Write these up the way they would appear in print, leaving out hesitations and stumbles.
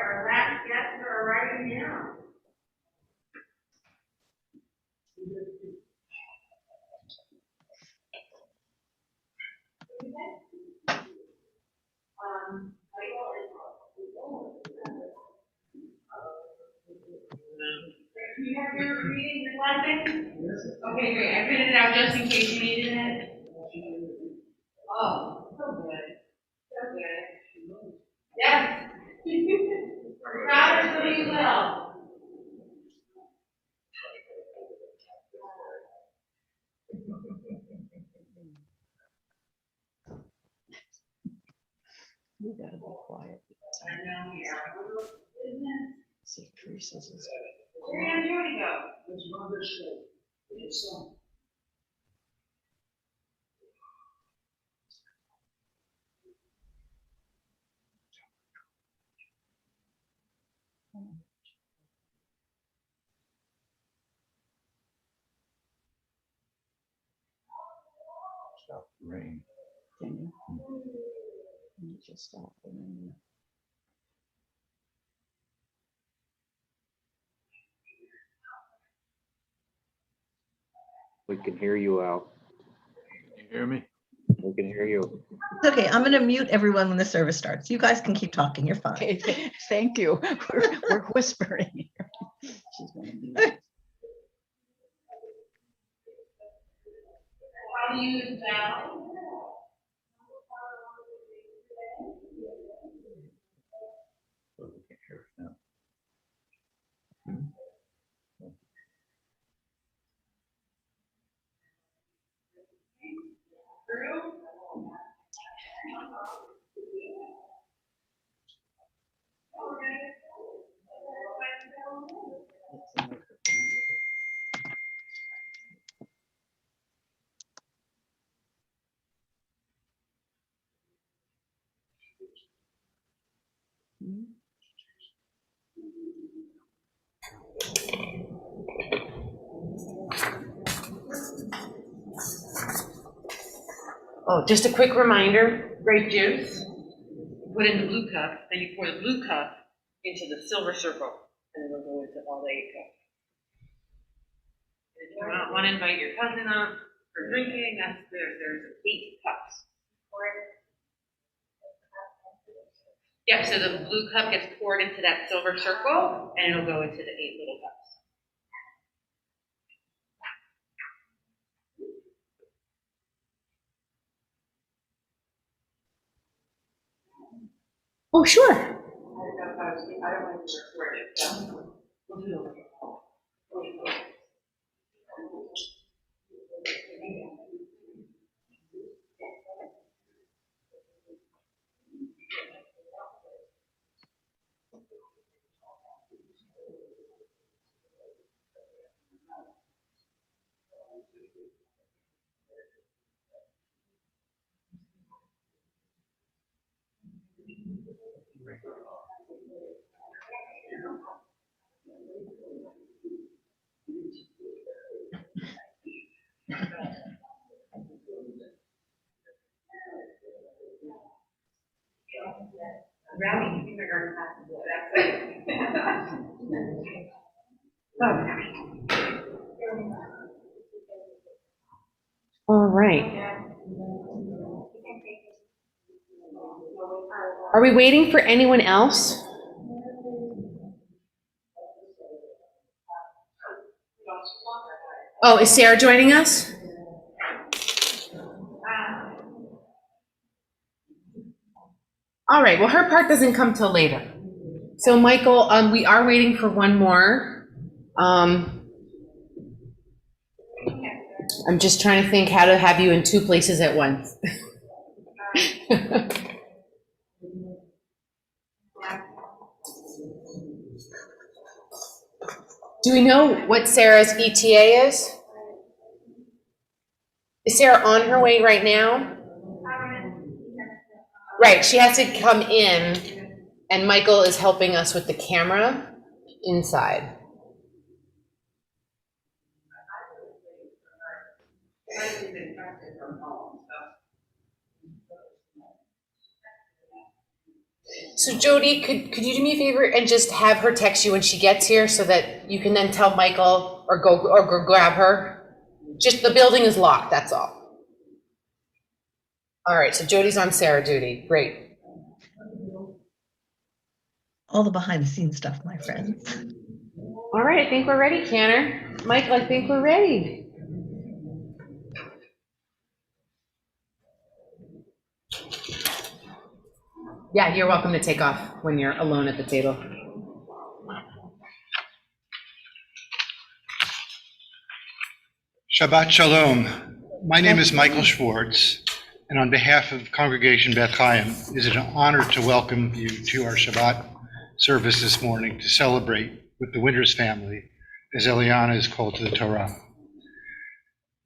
our last guests are arriving now. Do you have your reading this lesson? Okay, great. I printed it out just in case you needed it. Oh, so good. So good. Yes. We're proud of so you will. You gotta be quiet. I know, yeah. See, Teresa's is. Where did Jody go? Stop the rain. Can you? You just stop the rain. We can hear you, Al. Can you hear me? We can hear you. It's okay. I'm going to mute everyone when the service starts. You guys can keep talking. You're fine. Okay, thank you. We're whispering here. She's gonna be- How do you use that? Oh, we can hear it now. it's a microphone. Hmm? Oh, just a quick reminder, grape juice, put in the blue cup, then you pour the blue cup into the silver circle, and it'll go into all the 8 cups. If you want to invite your cousin up for drinking, there's 8 cups. Yeah, so the blue cup gets poured into that silver circle, and it'll go into the 8 little cups. Oh, sure. I don't want to record it, so we'll do it. Rowdy kindergarten has to do that. Okay. All right. Are we waiting for anyone else? Oh, is Sarah joining us? All right, well, her part doesn't come till later. So Michael, we are waiting for one more. I'm just trying to think how to have you in 2 places at once. Do we know what Sarah's ETA is? Is Sarah on her way right now? Right, she has to come in, and Michael is helping us with the camera inside. So Jody, could you do me a favor and just have her text you when she gets here so that you can then tell Michael or go grab her? Just the building is locked, that's all. All right, so Jody's on Sarah duty. Great. All the behind the scenes stuff, my friends. All right, I think we're ready, Canner. Michael, I think we're ready. Yeah, you're welcome to take off when you're alone at the table. Shabbat Shalom. My name is Michael Schwartz, and on behalf of Congregation Beth Chaim, it is an honor to welcome you to our Shabbat service this morning to celebrate with the Winters family, as Eliana is called to the Torah.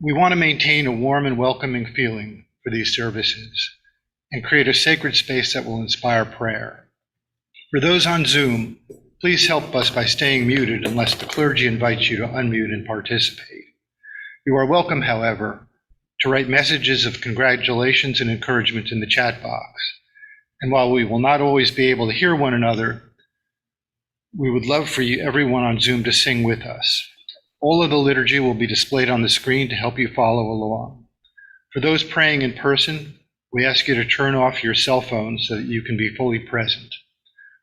We want to maintain a warm and welcoming feeling for these services and create a sacred space that will inspire prayer. For those on Zoom, please help us by staying muted unless the clergy invites you to unmute and participate. You are welcome, however, to write messages of congratulations and encouragement in the chat box. And while we will not always be able to hear one another, we would love for you, everyone on Zoom, to sing with us. All of the liturgy will be displayed on the screen to help you follow along. For those praying in person, we ask you to turn off your cell phones so that you can be fully present.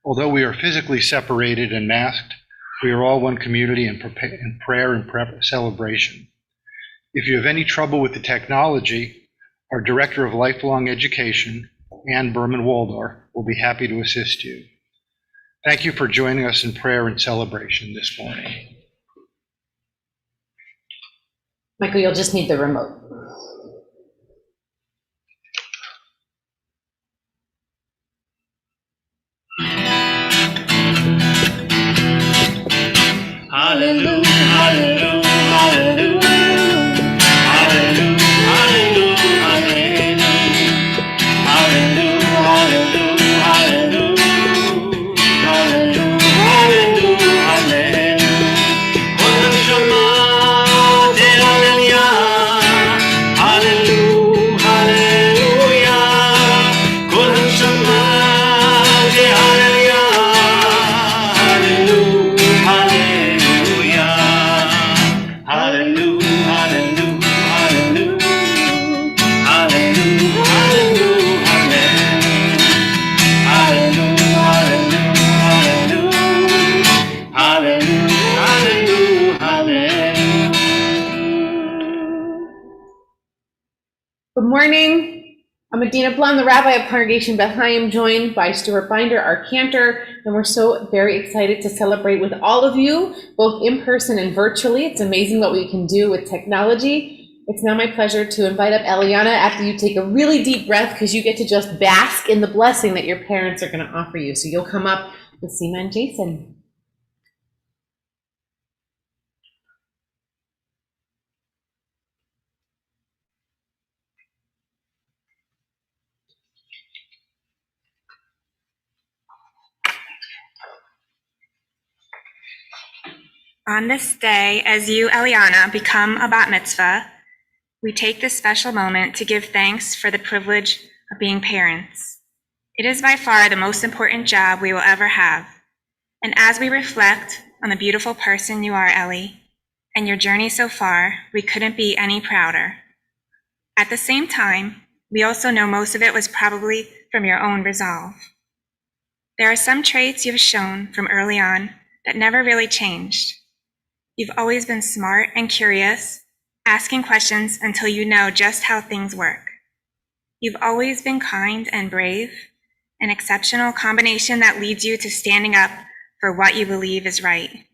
Although we are physically separated and masked, we are all one community in prayer and celebration. If you have any trouble with the technology, our Director of Lifelong Education, Ann Berman-Waldorf, will be happy to assist you. Thank you for joining us in prayer and celebration this morning. Michael, you'll just need the remote. Hallelujah, hallelujah, hallelujah. Hallelujah, hallelujah, hallelujah. Hallelujah, hallelujah, hallelujah. Hallelujah, hallelujah, hallelujah. Kol Shabbat hallelujah. Hallelujah, hallelujah. Kol Shabbat hallelujah. Hallelujah, hallelujah, hallelujah, hallelujah, hallelujah, hallelujah, hallelujah, hallelujah. Good morning. I'm Adina Blum, the rabbi of Congregation Beth Chaim, joined by Stuart Binder, our cantor, and we're so very excited to celebrate with all of you, both in person and virtually. It's amazing what we can do with technology. It's now my pleasure to invite up Eliana after you take a really deep breath, because you get to just bask in the blessing that your parents are going to offer you. So you'll come up with Seema and Jason. On this day, as you, Eliana, become a bat mitzvah, we take this special moment to give thanks for the privilege of being parents. It is by far the most important job we will ever have. And as we reflect on the beautiful person you are, Ellie, and your journey so far, we couldn't be any prouder. At the same time, we also know most of it was probably from your own resolve. There are some traits you've shown from early on that never really changed. You've always been smart and curious, asking questions until you know just how things work. You've always been kind and brave, an exceptional combination that leads you to standing up for what you believe is right.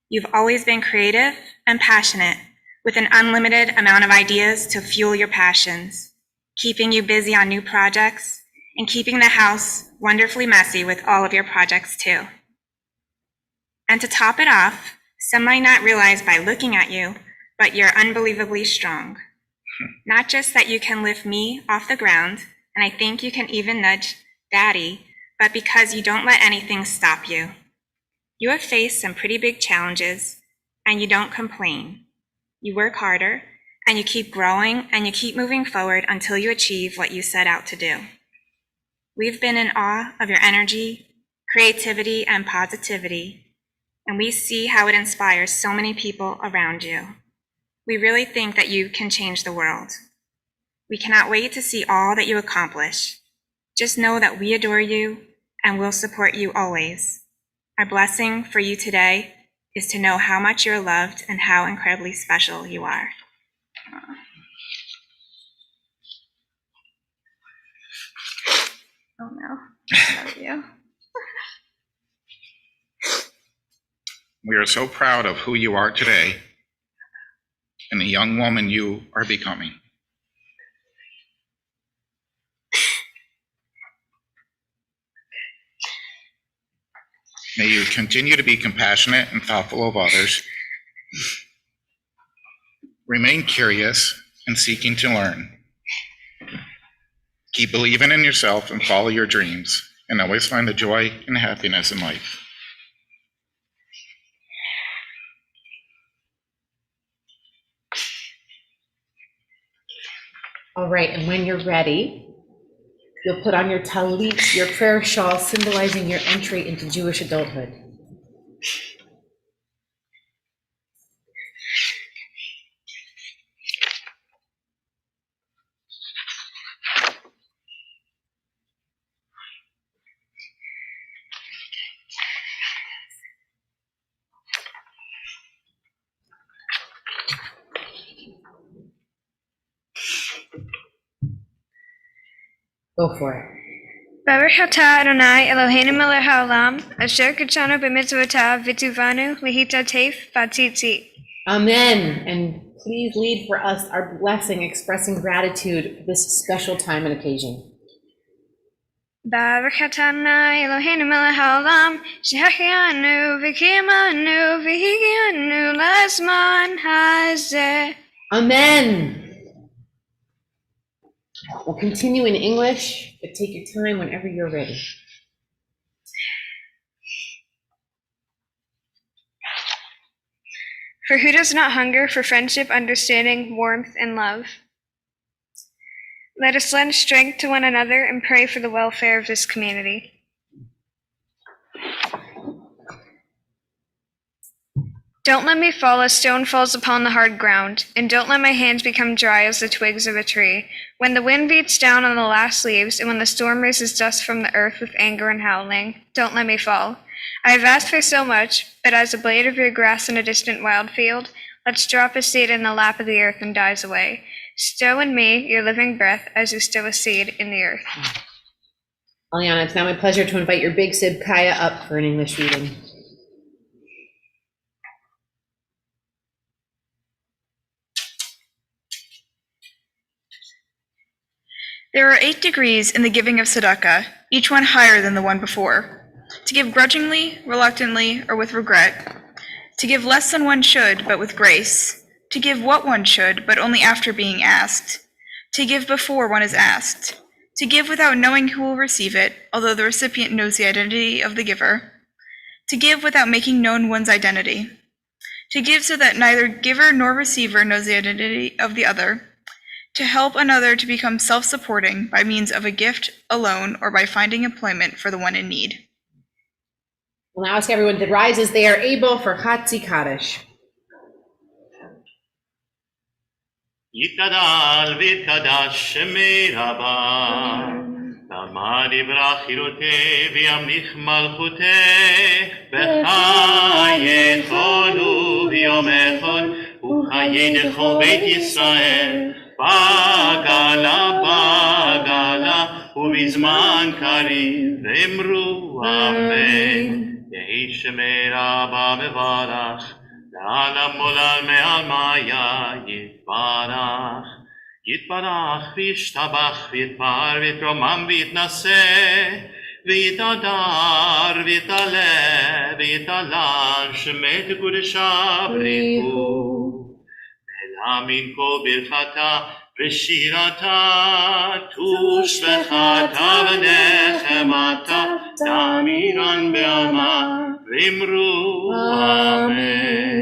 You've always been creative and passionate, with an unlimited amount of ideas to fuel your passions, keeping you busy on new projects and keeping the house wonderfully messy with all of your projects too. And to top it off, some might not realize by looking at you, but you're unbelievably strong. Not just that you can lift me off the ground, and I think you can even nudge Daddy, but because you don't let anything stop you. You have faced some pretty big challenges, and you don't complain. You work harder, and you keep growing, and you keep moving forward until you achieve what you set out to do. We've been in awe of your energy, creativity, and positivity, and we see how it inspires so many people around you. We really think that you can change the world. We cannot wait to see all that you accomplish. Just know that we adore you and will support you always. Our blessing for you today is to know how much you're loved and how incredibly special you are. Oh no, I love you. We are so proud of who you are today and the young woman you are becoming. May you continue to be compassionate and thoughtful of others. Remain curious and seeking to learn. Keep believing in yourself and follow your dreams, and always find the joy and happiness in life. All right, and when you're ready, you'll put on your talit, your prayer shawl, symbolizing your entry into Jewish adulthood. Go for it. Baruch atah Adonai Eloheinu melech haolam, asher kitshanu b'mitzvotav v'tuvanu lihitatef v'tzitzit. Amen. And please lead for us our blessing, expressing gratitude for this special time and occasion. Baruch atah Adonai Eloheinu melech haolam, shehachianu v'kiyamanu v'higianu lazman hazeh. Amen. We'll continue in English, but take your time whenever you're ready. For who does not hunger for friendship, understanding, warmth, and love? Let us lend strength to one another and pray for the welfare of this community. Don't let me fall as stone falls upon the hard ground, and don't let my hands become dry as the twigs of a tree. When the wind beats down on the last leaves, and when the storm raises dust from the earth with anger and howling, don't let me fall. I have asked for so much, but as a blade of your grass in a distant wild field, let's drop a seed in the lap of the earth and dies away. Stow in me your living breath as you stow a seed in the earth. Aliana, it's now my pleasure to invite your big sib Kaya up for an English reading. There are 8 degrees in the giving of tzedakah, each one higher than the one before. To give grudgingly, reluctantly, or with regret. To give less than one should, but with grace. To give what one should, but only after being asked. To give before one is asked. To give without knowing who will receive it, although the recipient knows the identity of the giver. To give without making known one's identity. To give so that neither giver nor receiver knows the identity of the other. To help another to become self-supporting by means of a gift, a loan, or by finding employment for the one in need. We'll now ask everyone to rise as they are able for Chatzi Kaddish. יתגדל ויתקדש שמי רבה, תעמד יברח חירותי וימליך מלכותי, בחיי חול וביום אחד וחיי דכל בית ישראל, בגלה בגלה ובזמן קריב אמרו אמן. יהי שמי רבה מברך, לעולם עולם מעלמיה יתברך. יתברך וישתבח ויתפאר ויתרומם ויתנשא, ויתהדר ויתעלה ויתעלם שמי קודשה בריחו. ולהאמין כל ברכתה ושירתה, תושבחתה ונחמתה, תאמירן בעלמה ואמרו אמן.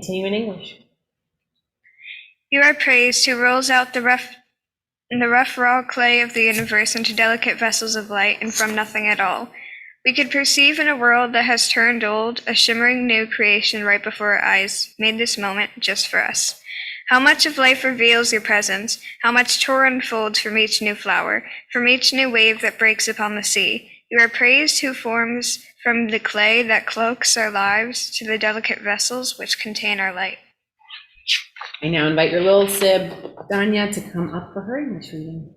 continue in English. You are praised who rolls out the rough raw clay of the universe into delicate vessels of light and from nothing at all. We could perceive in a world that has turned old a shimmering new creation right before our eyes, made this moment just for us. How much of life reveals your presence, how much Torah unfolds from each new flower, from each new wave that breaks upon the sea. You are praised who forms from the clay that cloaks our lives to the delicate vessels which contain our light. I now invite your little sib, Danya, to come up for her English reading.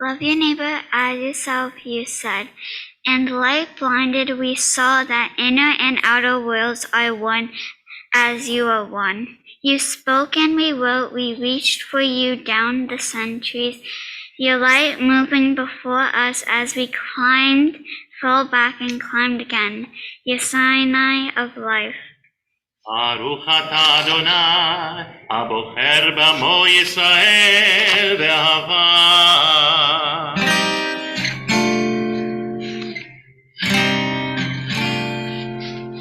Love your neighbor as yourself, you said. And light blinded, we saw that inner and outer worlds are one as you are one. You spoke and we wrote, we reached for you down the centuries. Your light moving before us as we climbed, fell back and climbed again. Your Sinai of life. ברוך אתה אדוני, הבוחר במו ישראל באהבה.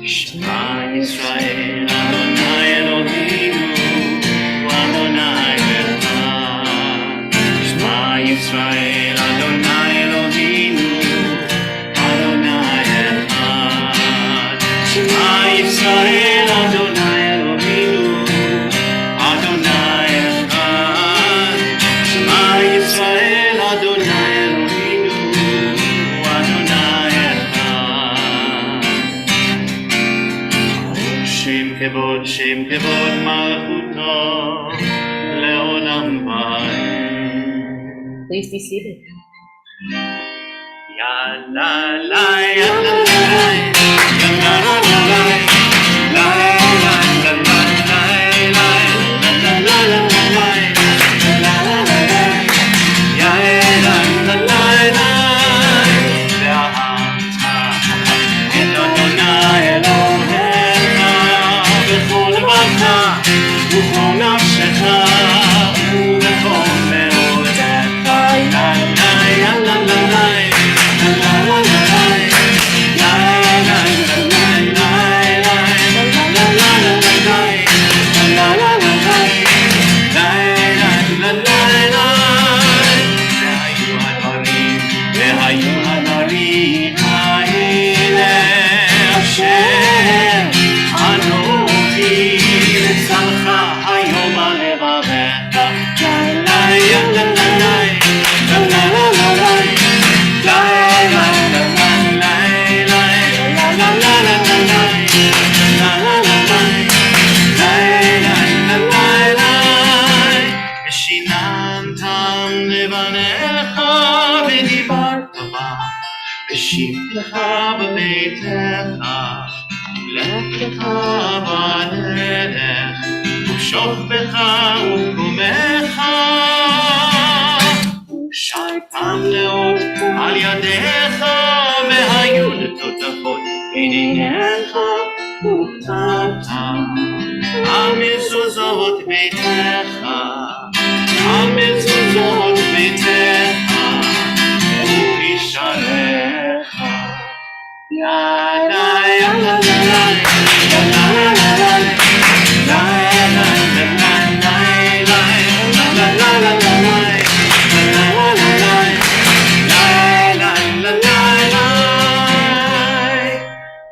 שמע ישראל, אדוני אלוהינו, אדוני אחד. שמע ישראל, אדוני אלוהינו, אדוני אחד. שמע ישראל, שם כבוד מלכותו לעולם ועד. Please be seated. יאללה לה יאללה לה יאללה לה בשבתך בביתך, לכתך בדרך, ושוכבך וקומך, ושרתם לאות על ידיך, והיו לטוטפות עיניך, וכתבת המזוזות ביתך, המזוזות ביתך, ובשעריך.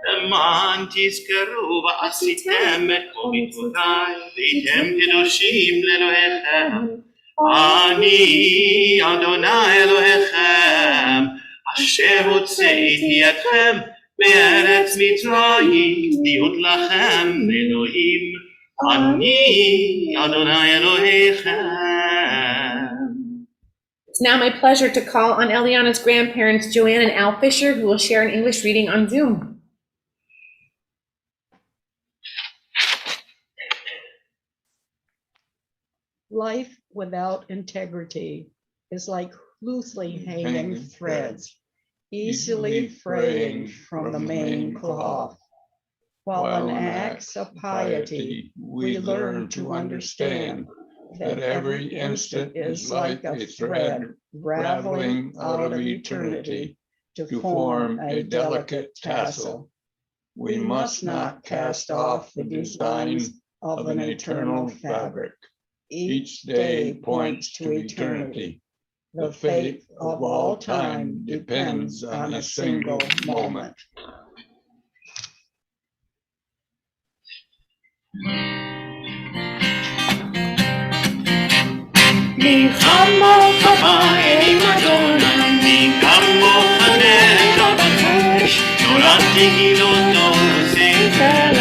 למען תזכרו ועשיתם את כל מצוותיי, והייתם קדושים לאלוהיכם. אני אדוני אלוהיכם, אשר הוצאתי אתכם מארץ מצרים, להיות לכם אלוהים. אני אדוני אלוהיכם. It's now my pleasure to call on Eliana's grandparents, Joanne and Al Fisher, who will share an English reading on Zoom. Life without integrity is like loosely hanging threads, easily fraying from the main cloth. While in acts of piety, we learn to understand that every instant is like a thread raveling out of eternity, to form a delicate tassel. We must not cast off the designs of an eternal fabric. Each day points to eternity. The fate of all time depends on a single moment. Mi chamo kafayim Adonai, mi kamo chanek Adonai, norat tehilot no sefer,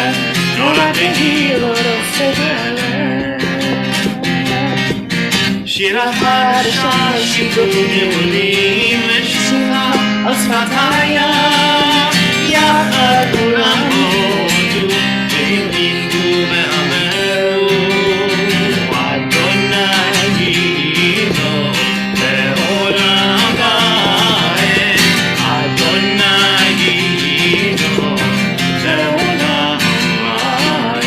norat tehilot no sefer. שיר החדשה שירים נעולים ושמחה על שפתיים יחד כולם הודו והמליכו ואמרו אדוני גידו לעולם ועד אדוני גידו לעולם ועד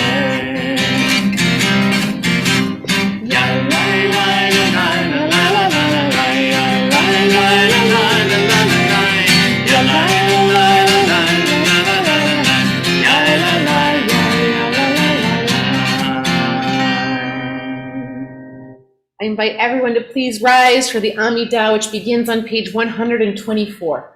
I invite everyone to please rise for the Amidah, which begins on page 124.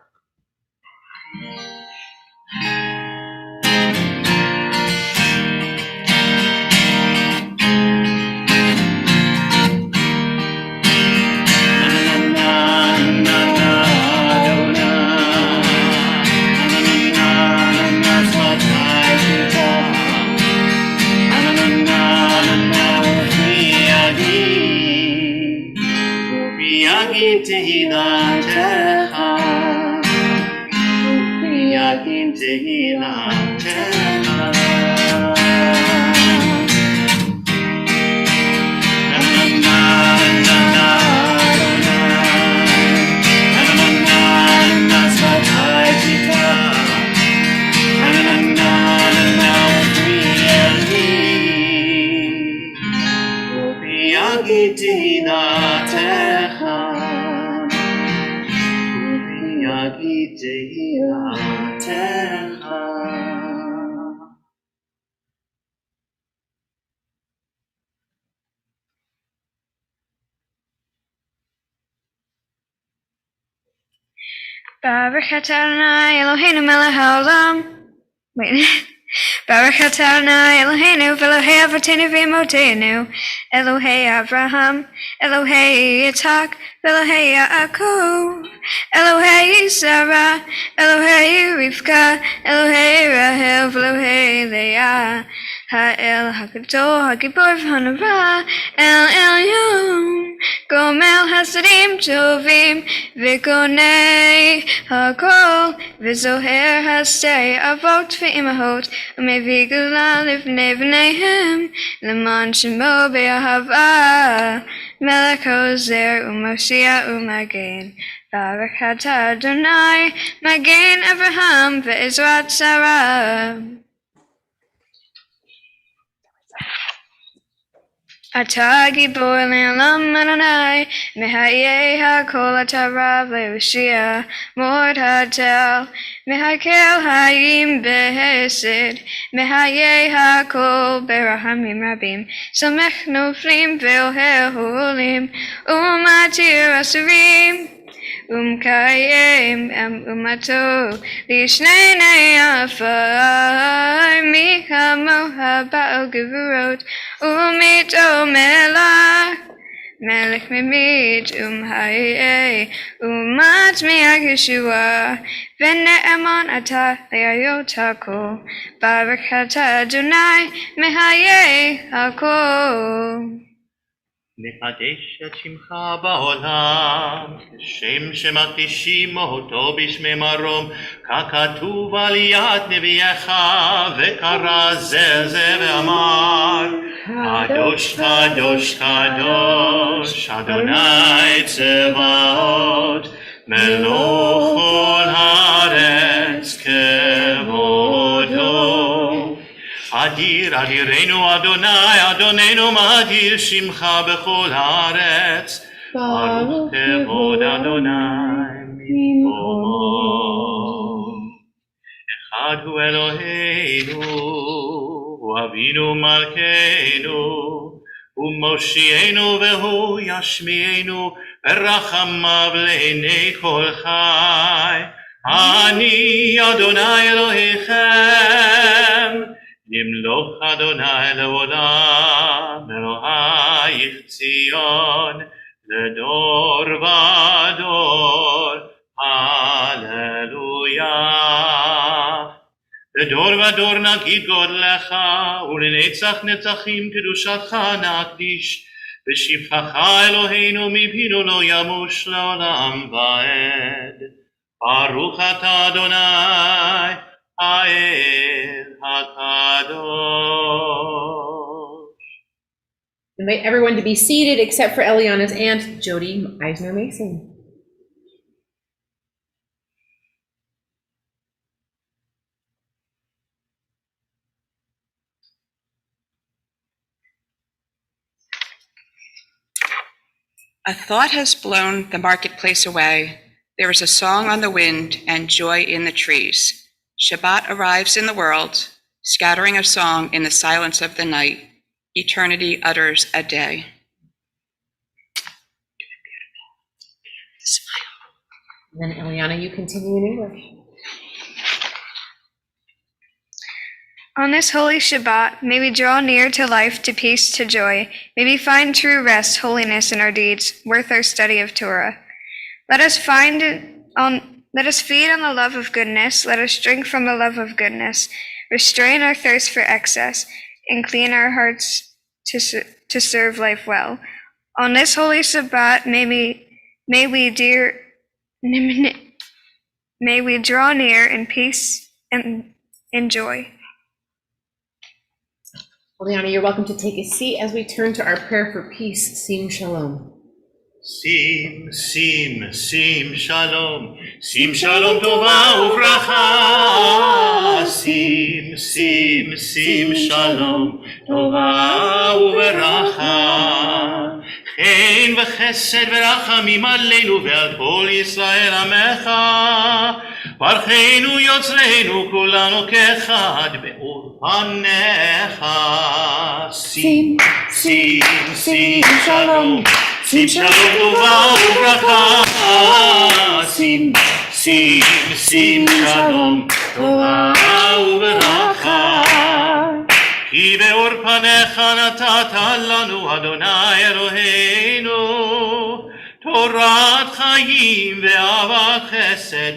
יגיד תהילתך, יגיד תהילתך. יגיד תהילתך, יגיד תהילתך. Baruch atah Adonai Eloheinu melech haolam. Wait. Baruch atah Adonai Eloheinu v'Elohei avotenu v'imotenu, Elohei Abraham, Elohei Yitzhak, v'Elohei Yaakov, Elohei Sarah, Elohei Rivka, Elohei Rahel, v'Elohei Leah, Ha'el HaGadol HaGibor v'Hanora, El Elyon, Gomel Hasadim Tovim, v'Konei HaKol, v'Zoher Hasei Avot v'Imahot, u'Mevi Gula Livnei B'neihem, L'man Shemo Be'ahava, Melech Ozer u'Moshiach u'Magen. Baruch atah Adonai, Magen Avraham ve'Ezrat Sarah. Atah gibor le'olam Adonai, Mehayeh hakol atah rav le'Yoshia, Mord hatel, Mehakel hayim behesed, Mehayeh hakol berahamim rabim, Samech noflim ve'oher holim, Umatir asurim, Umkayem umato, Lishnei ne'afar, Michamoha ba'al gevurot, Umito melach, melech mimit, Hayei, Umat mi'ag Yeshua, V'ne'eman atah le'ayot hakol, Baruch atah Adonai, Mehayeh hakol. נחדש את שמך בעולם, כשם שמקדישים אותו בשמי מרום, ככתוב על יד נביאך, וקרא זה ואמר, קדוש קדוש קדוש, אדוני צבאות, מלוך כל הארץ כבודו. אדיר אדירנו אדוני, אדוננו מאדיר שמך בכל הארץ, ברוך כבוד אדוני ממקומו. אחד הוא אלוהינו, הוא אבינו מלכנו, הוא מושיענו והוא ישמיענו, ברחמיו לעיני כל חי. אני אדוני אלוהיכם, ימלוך אדוני לעולם, אלוהיך ציון, לדור ודור, הללויה. לדור ודור נגיד גודלך, ולנצח נצחים קדושתך נקדיש, בשבחך אלוהינו מפינו לא ימוש לעולם ועד. ברוך אתה אדוני, האל הקדוש. Invite everyone to be seated except for Eliana's aunt, Jody Eisner Mason. A thought has blown the marketplace away. There is a song on the wind and joy in the trees. Shabbat arrives in the world, scattering a song in the silence of the night. Eternity utters a day. And then Eliana, you continue in English. On this holy Shabbat, may we draw near to life, to peace, to joy. May we find true rest, holiness in our deeds, worth our study of Torah. Let us feed on the love of goodness. Let us drink from the love of goodness. Restrain our thirst for excess, and clean our hearts to serve life well. On this holy Shabbat, may we draw near in peace and in joy. Eliana, you're welcome to take a seat as we turn to our prayer for peace. Sim Shalom. שים, שים, שים שלום, שים שלום טובה וברכה. שים, שים, שים שלום טובה וברכה. חן וחסד ורחמים עלינו ועל כל ישראל עמך. ברכנו יוצרנו כולנו כאחד באור פניך. שים, שים, שים שלום. שים שלום טובה וברכה. שים, שים, שים שלום טובה וברכה. כי באור פניך נתת לנו אדוני אלוהינו תורת חיים ואהבת חסד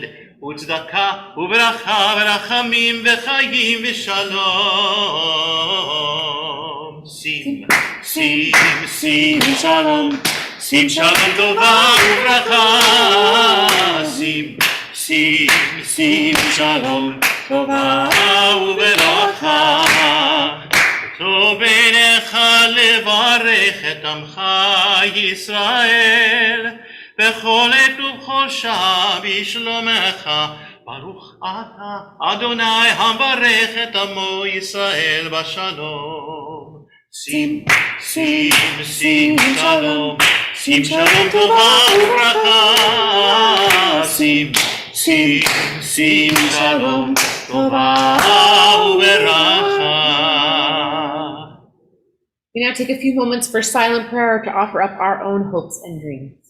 וצדקה וברכה ורחמים וחיים ושלום. שים, שים, שים שלום. שים שלום טובה וברכה. שים, שים, שים שלום טובה וברכה. טוב בעיניך לברך את עמך ישראל בכל עת ובכל שעה בשלומך. ברוך אתה אדוני המברך את עמו ישראל בשלום. שים, שים, שים שלום. שים שלום טובה וברכה. שים, שים, שים שלום טובה וברכה. We now take a few moments for silent prayer to offer up our own hopes and dreams.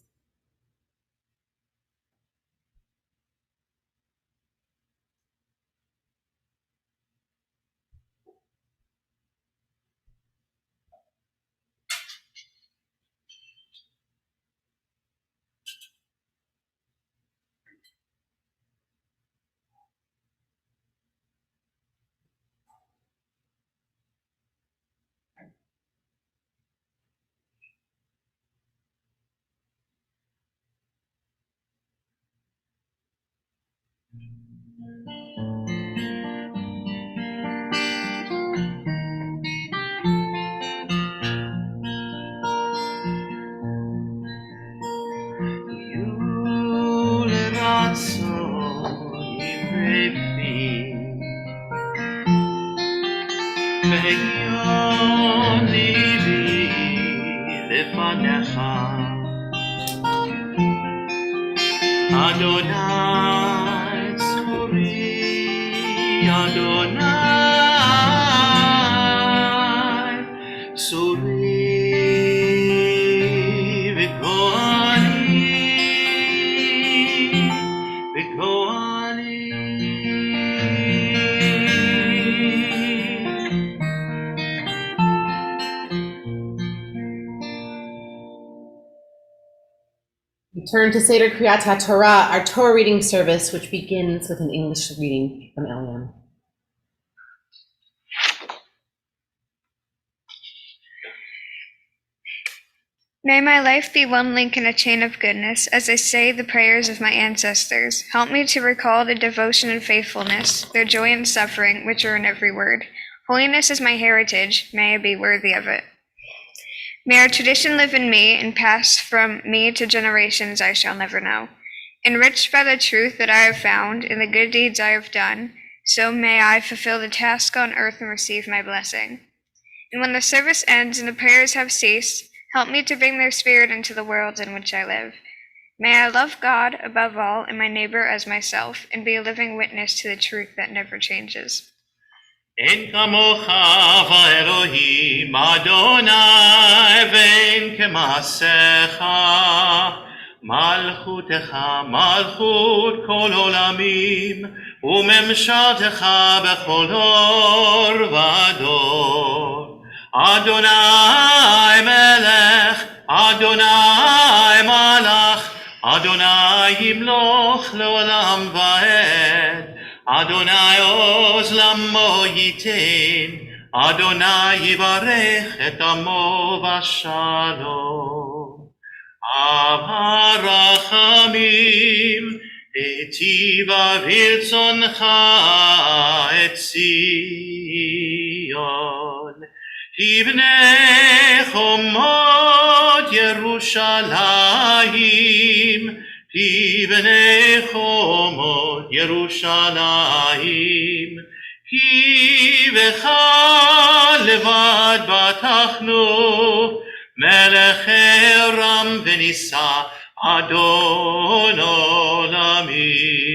אדוני זכורי Adonai, Suri v'koani. We turn to Seder Kriyat HaTorah, our Torah reading service, which begins with an English reading from Eliam. May my life be one link in a chain of goodness, as I say the prayers of my ancestors. Help me to recall their devotion and faithfulness, their joy and suffering, which are in every word. Holiness is my heritage. May I be worthy of it. May our tradition live in me and pass from me to generations I shall never know. Enriched by the truth that I have found in the good deeds I have done, so may I fulfill the task on earth and receive my blessing. And when the service ends and the prayers have ceased, help me to bring their spirit into the world in which I live. May I love God above all and my neighbor as myself, and be a living witness to the truth that never changes. אין כמוך ואלוהים אדוני ואין כמעשיך מלכותך מלכות כל עולמים וממשלתך בכל דור ודור אדוני מלך אדוני מלך אדוני ימלוך לעולם ועד Adonai oz lamo yitin, Adonai yivarech et amo v'shalom. Avarachamim, etiva viltzoncha et Zion. Tivnei chomot Yerushalayim, Tivnei chomot Yerushalayim, Ki v'cha levad batachnu, Melech Ram v'nisa Adon olamim.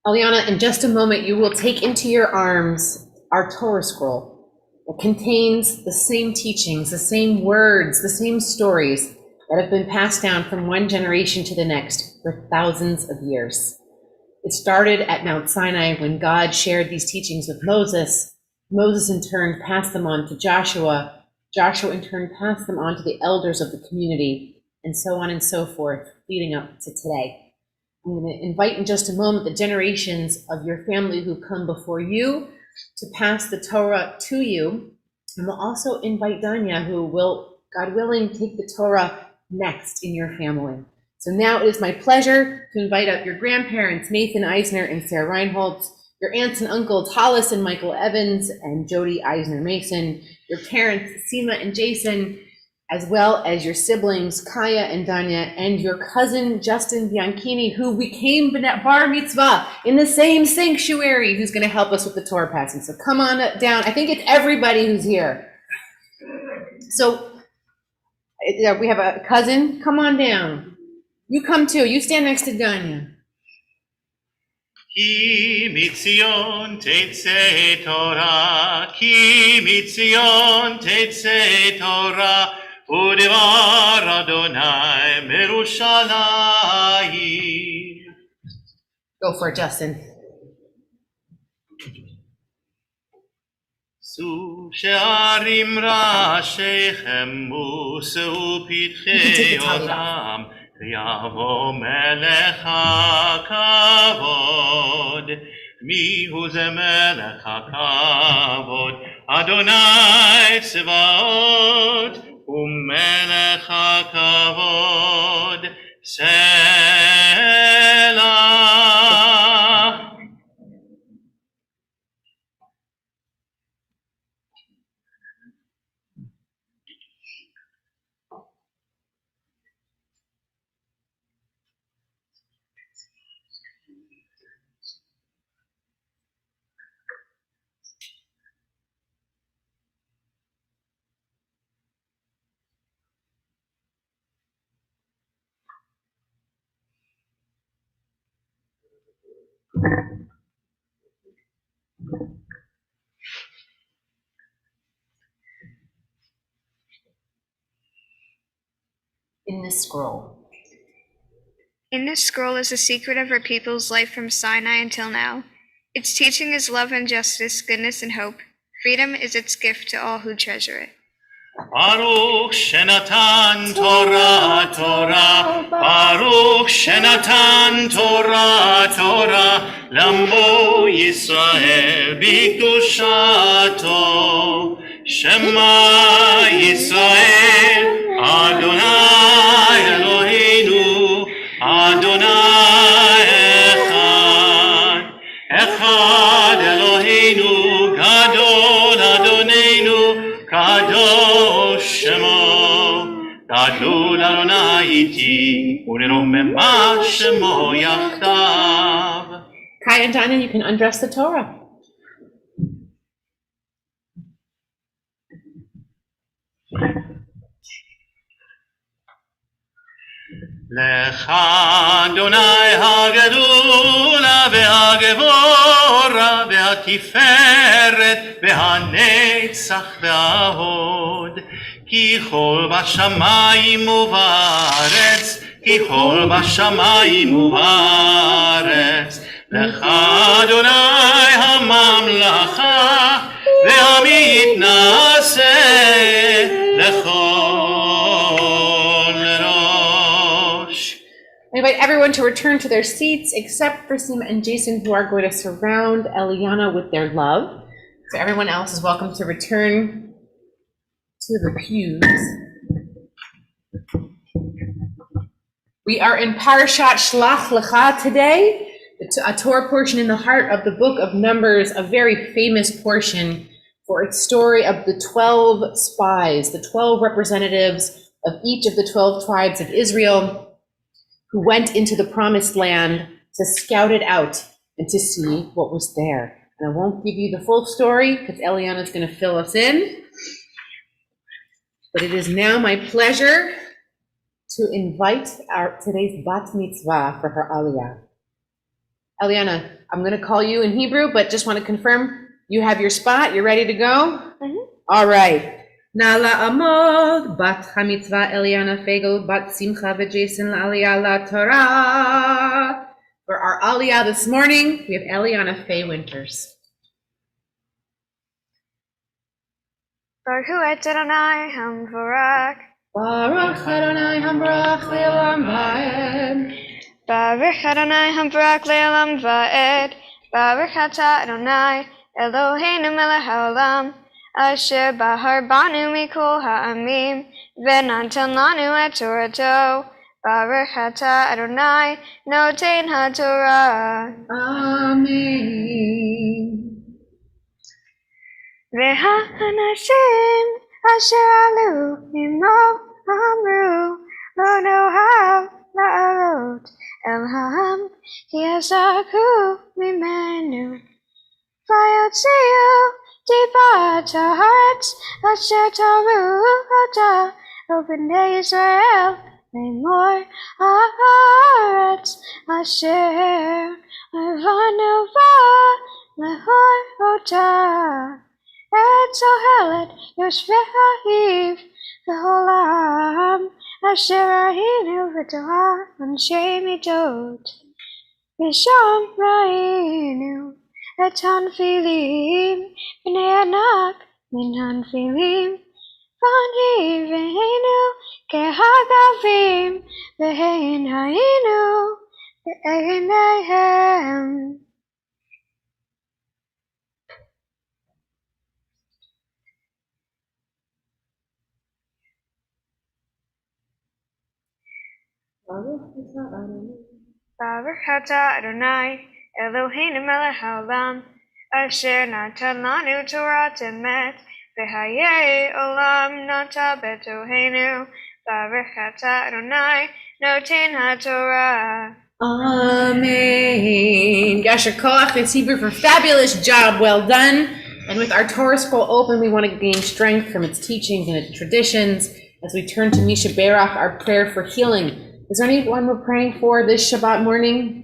Eliana, in just a moment, you will take into your arms our Torah scroll that contains the same teachings, the same words, the same stories that have been passed down from one generation to the next for thousands of years. It started at Mount Sinai when God shared these teachings with Moses. Moses in turn passed them on to Joshua. Joshua in turn passed them on to the elders of the community, and so on and so forth, leading up to today. I'm going to invite in just a moment the generations of your family who come before you to pass the Torah to you. And we'll also invite Danya, who will, God willing, take the Torah next in your family. So now it is my pleasure to invite up your grandparents, Nathan Eisner and Sarah Reinholtz, your aunts and uncles, Hollis and Michael Evans and Jody Eisner Mason, your parents, Seema and Jason, as well as your siblings, Kaya and Danya, and your cousin, Justin Bianchini, who became bar mitzvah in the same sanctuary, who's going to help us with the Torah passing. So come on down. I think it's everybody who's here. So we have a cousin. Come on down. You come too. You stand next to Danya. Ki mitzion tetzei Torah, ki mitzion tetzei Torah, u'devar Adonai merushalayim. Go for it, Justin. Su she'arim ra'asheichem useu pitchei olam, Yavo melech hakavod, mihu ze melech hakavod, Adonai tzvaot, umelech hakavod, Selah. in this scroll? In this scroll is the secret of our people's life from Sinai until now. Its teaching is love and justice, goodness and hope. Freedom is its gift to all who treasure it. Baruch Shenatan Torah Torah, Baruch Shenatan Torah Torah, Lambo Yisrael Bikdushato, Shema Yisrael, Adonai Eloheinu, Adonai Echad, Echad Eloheinu, Gadol Adonenu, Kadosh Shemo, Gadol Adonai iti, Uleromema Shemo Yachdav. Kai and Donna, you can undress the Torah. Lech Adonai hagedula ve'hagevora ve'hatiferet ve'hanetzach ve'ahod ki chol bashamayim uvaretz ki chol bashamayim uvaretz Lech Adonai hamamlacha ve'hamitnaseh lechol rosh. I invite everyone to return to their seats except for Seema and Jason, who are going to surround Eliana with their love. So everyone else is welcome to return to the pews. We are in Parashat Shlach Lecha today, a Torah portion in the heart of the book of Numbers, a very famous portion for its story of the 12 spies, the 12 representatives of each of the 12 tribes of Israel, who went into the promised land to scout it out and to see what was there. And I won't give you the full story because Eliana's going to fill us in. But it is now my pleasure to invite our today's bat mitzvah for her aliyah. Eliana, I'm going to call you in Hebrew, but just want to confirm you have your spot. You're ready to go? Mhm. All right. Nala Amod, Bat HaMitzvah Eliana Fagel, Bat Simcha v'Jason Aliyah La Torah. For our Aliyah this morning, we have Eliana Faye Winters. Baruch hu et Adonai Hamvarak. Baruch Adonai Hambrach Le'olam Va'ed. Baruch Adonai Hamvarak le'olam va'ed. Baruch atah Adonai Eloheinu melech haolam. Asher bahar banu mikol ha'amim, v'natan lanu et Torato. Baruch atah Adonai noten ha'Torah. Amen. V'ha'anashim asher alu mimo amru lo nohav la'alot el ha'am ki hazaku mimenu. V'yotziu Dibat ha'aretz asher taru ata el bnei Yisrael lemor ha'aretz asher avanu va lehor ota etz ohelet yoshvei ha'hiv v'holam asher ahinu v'torah anshe midot v'sham ra'inu et hanfilim b'nei anak min hanfilim v'hanhivenu kehagavim v'hein hayinu b'eineihem. Baruch atah Adonai Eloheinu melech haolam, asher natan lanu Torah emet, v'hayei olam nata betoheinu. Baruch atah Adonai noten ha'Torah. Amen. Yasher Koach, it's Hebrew for fabulous job, well done. And with our Torah scroll open, we want to gain strength from its teachings and its traditions as we turn to Misha Berach, our prayer for healing. Is there anyone we're praying for this Shabbat morning?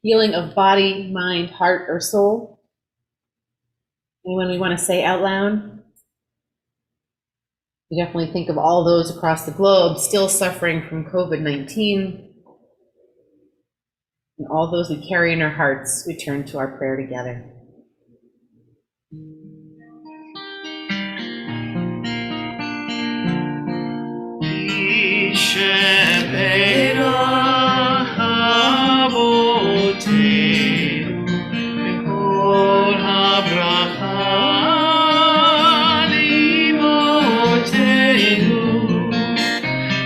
Healing of body, mind, heart, or soul? Anyone we want to say out loud? We definitely think of all those across the globe still suffering from COVID-19. And all those we carry in our hearts, we turn to our prayer together.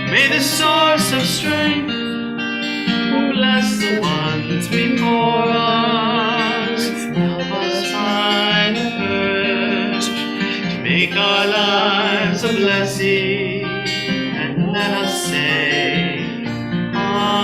May the source of strength who bless the ones before us, help us find the courage to make our lives a blessing, and let us say, Amen.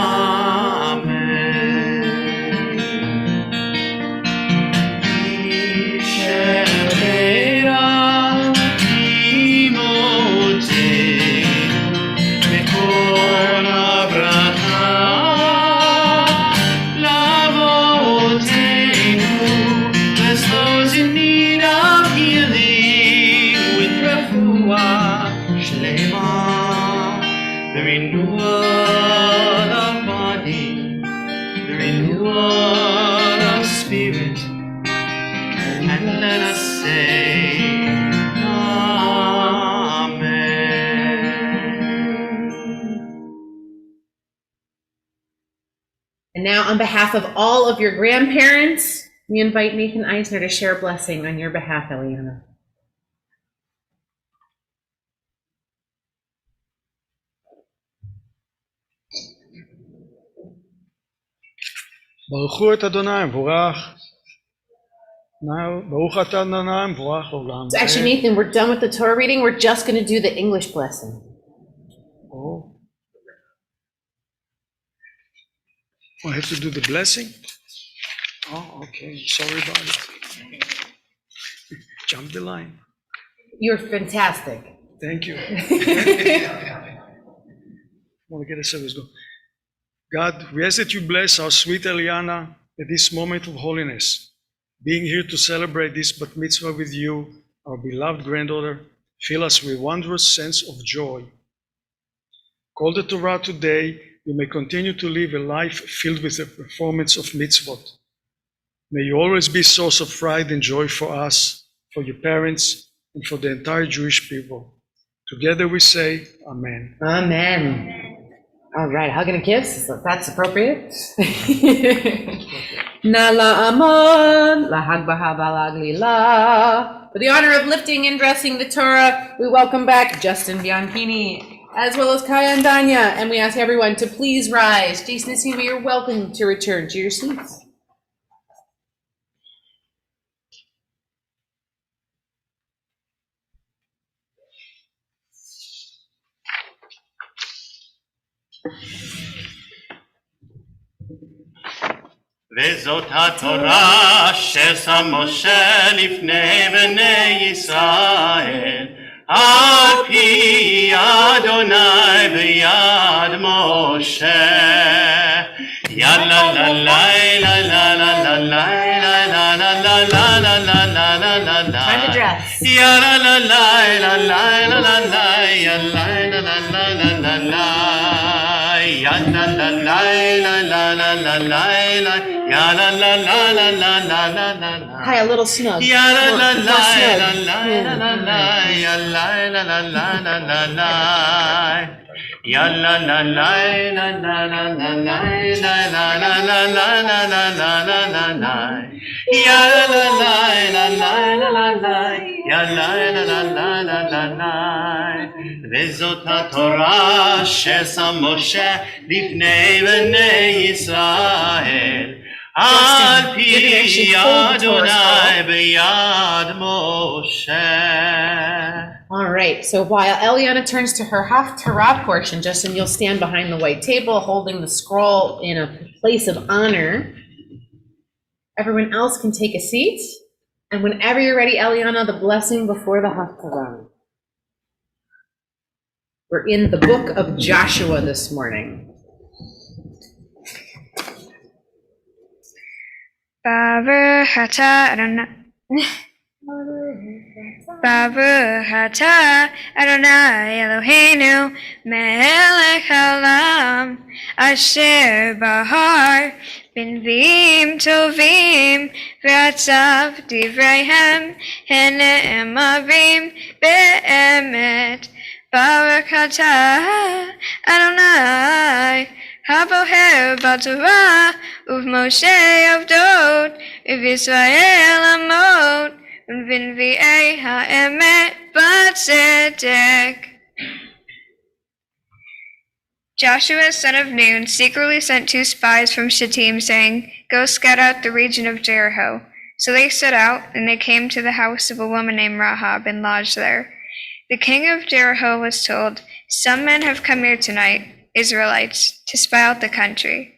The renewal of body, the renewal of spirit, and let us say, Amen. And now, on behalf of all of your grandparents, we invite Nathan Eisner to share a blessing on your behalf, Eliana. ברכו את אדוני מבורך. ברוך אתה אדוני מבורך לעולם. So actually, Nathan, we're done with the Torah reading. We're just going to do the English blessing. Oh. I have to do the blessing? Oh, okay. Sorry about it. Jump the line. You're fantastic. Thank you. I want to get a service going. God, we ask that you bless our sweet Eliana at this moment of holiness. Being here to celebrate this bat mitzvah with you, our beloved granddaughter, fill us with wondrous sense of joy. Call the Torah today, you may continue to live a life filled with the performance of mitzvot. May you always be a source of pride and joy for us, for your parents, and for the entire Jewish people. Together we say, Amen. Amen. All right, hug and a kiss, if that's appropriate. Na la'amon, lahag bahabalag lila. For the honor of lifting and dressing the Torah, we welcome back Justin Bianchini, as well as Kaya and Danya, and we ask everyone to please rise. Jason and Sima, you're welcome to return to your seats. וזאת התורה ששם משה לפני בני ישראל, על פי אדוני ביד משה. יאללה לה לה לה לה לה לה לה לה לה לה לה לה לה לה לה לה. Time to dress. יאללה לה לה לה לה לה לה לה יאללה לה לה לה לה לה לה. Yalla la la la la la la la la. Yalla la la la la la la la la. Hi, a little snug. Yalla la la la snug. la la la la. Yalla la la la la la la. Yalla la la la la la la la la la la la la la la la la la. Yalla la la la la la la la. Yalla la la la la la la. וזאת התורה ששם משה לפני בני ישראל, על פי אדוני ביד משה. All right, so while Eliana turns to her Haftarah portion, Justin, you'll stand behind the white table holding the scroll in a place of honor. Everyone else can take a seat. And whenever you're ready, Eliana, the blessing before the Haftarah. We're in the book of Joshua this morning. Baruch atah Adonai. Baruch atah Adonai Eloheinu melech haolam asher bahar b'nviim tovim v'atzav divreihem hene'emarim be'emet. Baruch atah Adonai haboher b'torah uv'Moshe avdot uv'Yisrael amot v'nvi'ei ha'emet b'tzedek. Joshua, son of Nun, secretly sent 2 spies from Shittim, saying, "Go scout out the region of Jericho." So they set out, and they came to the house of a woman named Rahab and lodged there. The king of Jericho was told, "Some men have come here tonight, Israelites, to spy out the country."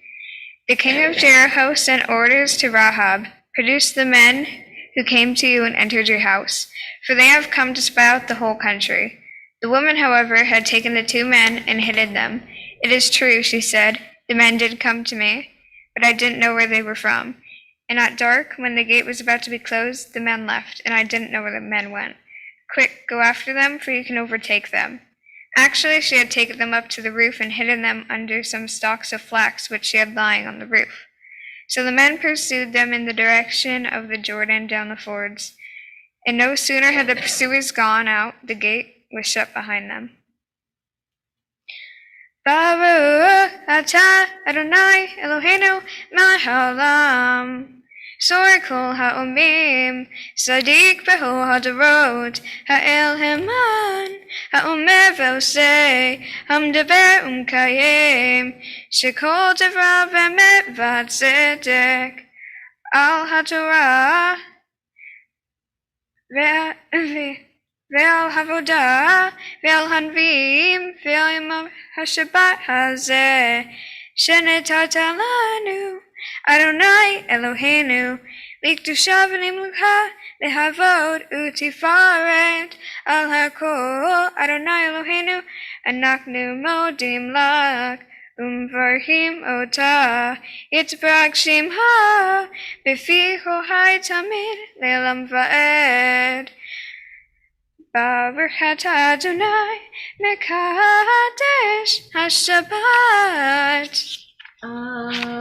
The king of Jericho sent orders to Rahab, "Produce the men who came to you and entered your house, for they have come to spy out the whole country." The woman, however, had taken the 2 men and hidden them. "It is true," she said, "the men did come to me, but I didn't know where they were from. And at dark, when the gate was about to be closed, the men left, and I didn't know where the men went. Quick, go after them, for you can overtake them." Actually, she had taken them up to the roof and hidden them under some stalks of flax which she had lying on the roof. So the men pursued them in the direction of the Jordan down the fords. And no sooner had the pursuers gone out, the gate was shut behind them. Baruch atah Adonai Eloheinu melech haolam. Sor kol ha'omim, Sadiq behu hadarot, ha'el heman, ha'omer v'oseh, hamdaber umkayim, shekol devra bemet v'tzedek, al haTorah, ve'al havodah, ve'al hanvim, ve'al yom ha'shabbat hazeh, shenetata lanu, Adonai Eloheinu, likdusha v'limlucha, lehavod utifaret, al hakol, Adonai Eloheinu, anachnu modim lak, umvarhim otah, yitzbrak shimha, beficho hai tamid, le'olam va'ed. Baruch atah Adonai, mekadesh haShabbat. Amen.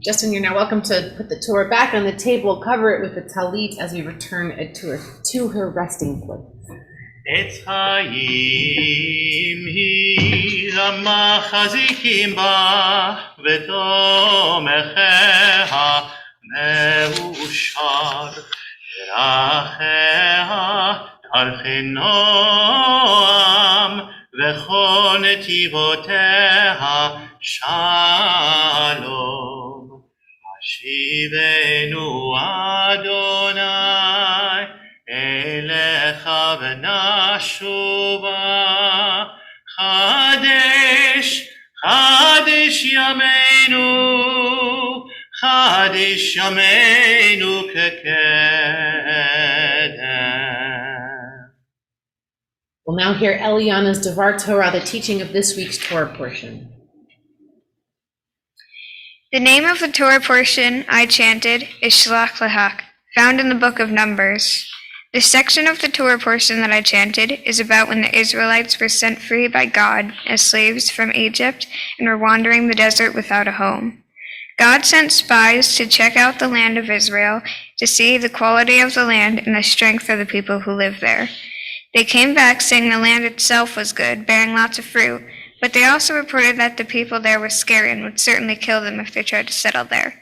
Justin, you're now welcome to put the Torah back on the table, cover it with the talit as we return it to her resting place. עץ חיים היא למחזיקים בה ותומכיה מאושר ירחיה דרכי נועם וכל נתיבותיה שלום השיבנו אדוני אליך ונשובה חדש חדש ימינו חדש ימינו כקדם. We'll now hear Eliana's Devar Torah, the teaching of this week's Torah portion. The name of the Torah portion I chanted is Shlach Lehak, found in the book of Numbers. The section of the Torah portion that I chanted is about when the Israelites were sent free by God as slaves from Egypt and were wandering the desert without a home. God sent spies to check out the land of Israel to see the quality of the land and the strength of the people who live there. They came back saying the land itself was good, bearing lots of fruit, but they also reported that the people there were scary and would certainly kill them if they tried to settle there.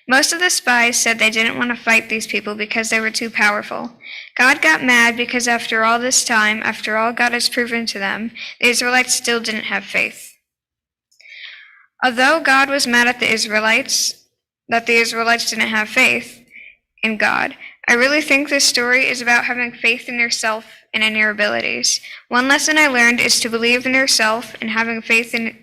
Most of the spies said they didn't want to fight these people because they were too powerful. God got mad because after all this time, after all God has proven to them, the Israelites still didn't have faith. Although God was mad at the Israelites, that the Israelites didn't have faith in God, I really think this story is about having faith in yourself and in your abilities. One lesson I learned is to believe in yourself and having faith in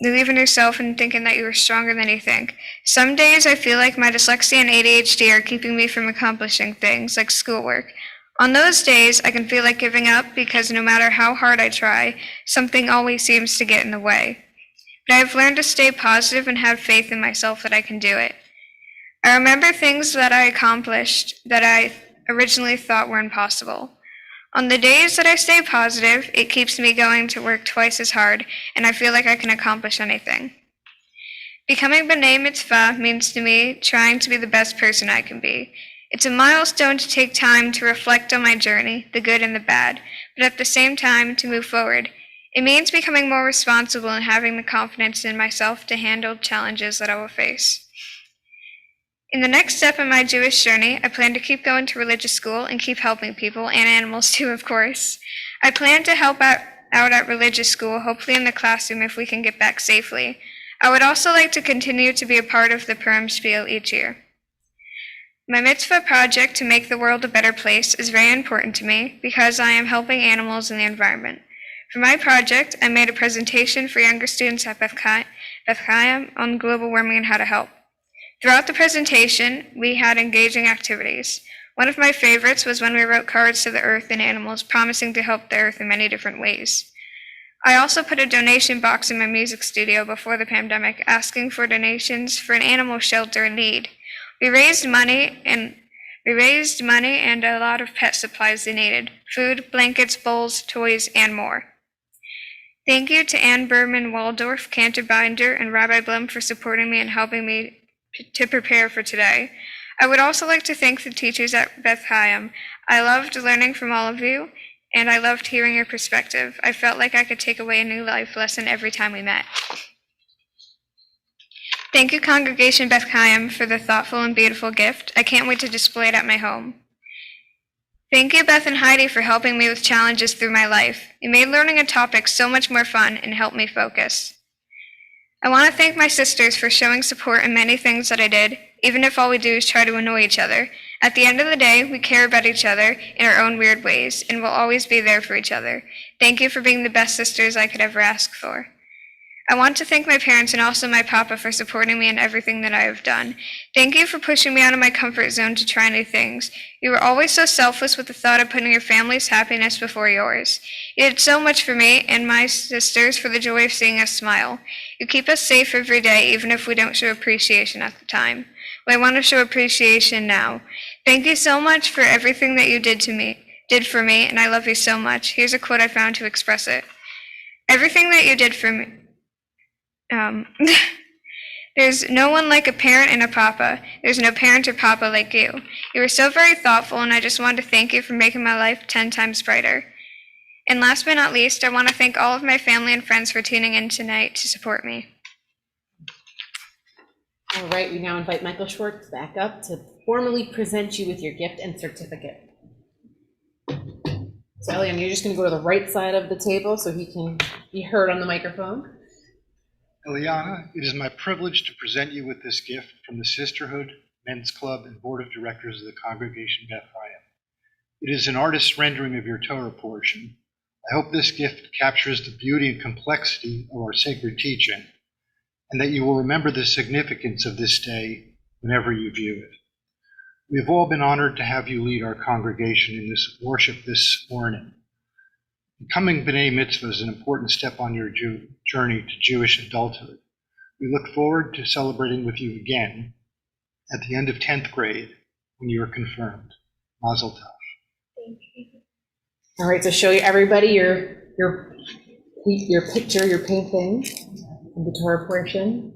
believe in yourself and thinking that you are stronger than you think. Some days I feel like my dyslexia and ADHD are keeping me from accomplishing things like schoolwork. On those days, I can feel like giving up because no matter how hard I try, something always seems to get in the way. But I've learned to stay positive and have faith in myself that I can do it. I remember things that I accomplished that I originally thought were impossible. On the days that I stay positive, it keeps me going to work twice as hard, and I feel like I can accomplish anything. Becoming B'nai Mitzvah means to me trying to be the best person I can be. It's a milestone to take time to reflect on my journey, the good and the bad, but at the same time to move forward. It means becoming more responsible and having the confidence in myself to handle challenges that I will face. In the next step in my Jewish journey, I plan to keep going to religious school and keep helping people, and animals too, of course. I plan to help out at religious school, hopefully in the classroom if we can get back safely. I would also like to continue to be a part of the Purim Spiel each year. My mitzvah project to make the world a better place is very important to me because I am helping animals and the environment. For my project, I made a presentation for younger students at Beth Chaim on global warming and how to help. Throughout the presentation, we had engaging activities. One of my favorites was when we wrote cards to the earth and animals, promising to help the earth in many different ways. I also put a donation box in my music studio before the pandemic, asking for donations for an animal shelter in need. We raised money and a lot of pet supplies they needed: food, blankets, bowls, toys, and more. Thank you to Ann Berman Waldorf, Cantor Binder, and Rabbi Blum for supporting me and helping me to prepare for today. I would also like to thank the teachers at Beth Chaim. I loved learning from all of you, and I loved hearing your perspective. I felt like I could take away a new life lesson every time we met. Thank you, Congregation Beth Chaim, for the thoughtful and beautiful gift. I can't wait to display it at my home. Thank you, Beth and Heidi, for helping me with challenges through my life. You made learning a topic so much more fun and helped me focus. I want to thank my sisters for showing support in many things that I did, even if all we do is try to annoy each other. At the end of the day, we care about each other in our own weird ways, and will always be there for each other. Thank you for being the best sisters I could ever ask for. I want to thank my parents and also my papa for supporting me in everything that I have done. Thank you for pushing me out of my comfort zone to try new things. You were always so selfless with the thought of putting your family's happiness before yours. You did so much for me and my sisters for the joy of seeing us smile. You keep us safe every day, even if we don't show appreciation at the time. Well, I want to show appreciation now. Thank you so much for everything that you did for me, and I love you so much. Here's a quote I found to express it. Everything that you did for me. There's no one like a parent and a papa. There's no parent or papa like you. You were so very thoughtful, and I just wanted to thank you for making my life 10 times brighter. And last but not least, I want to thank all of my family and friends for tuning in tonight to support me. All right, we now invite Michael Schwartz back up to formally present you with your gift and certificate. So Elian, you're just going to go to the right side of the table so he can be heard on the microphone. Eliana, it is my privilege to present you with this gift from the Sisterhood, Men's Club, and Board of Directors of the Congregation Beth Chaim. It is an artist's rendering of your Torah portion. I hope this gift captures the beauty and complexity of our sacred teaching, and that you will remember the significance of this day whenever you view it. We have all been honored to have you lead our congregation in this worship this morning. Becoming B'nai Mitzvah is an important step on your journey to Jewish adulthood. We look forward to celebrating with you again at the end of 10th grade when you are confirmed. Mazel tov. Thank you. All right, so show everybody your picture, your painting of the Torah portion.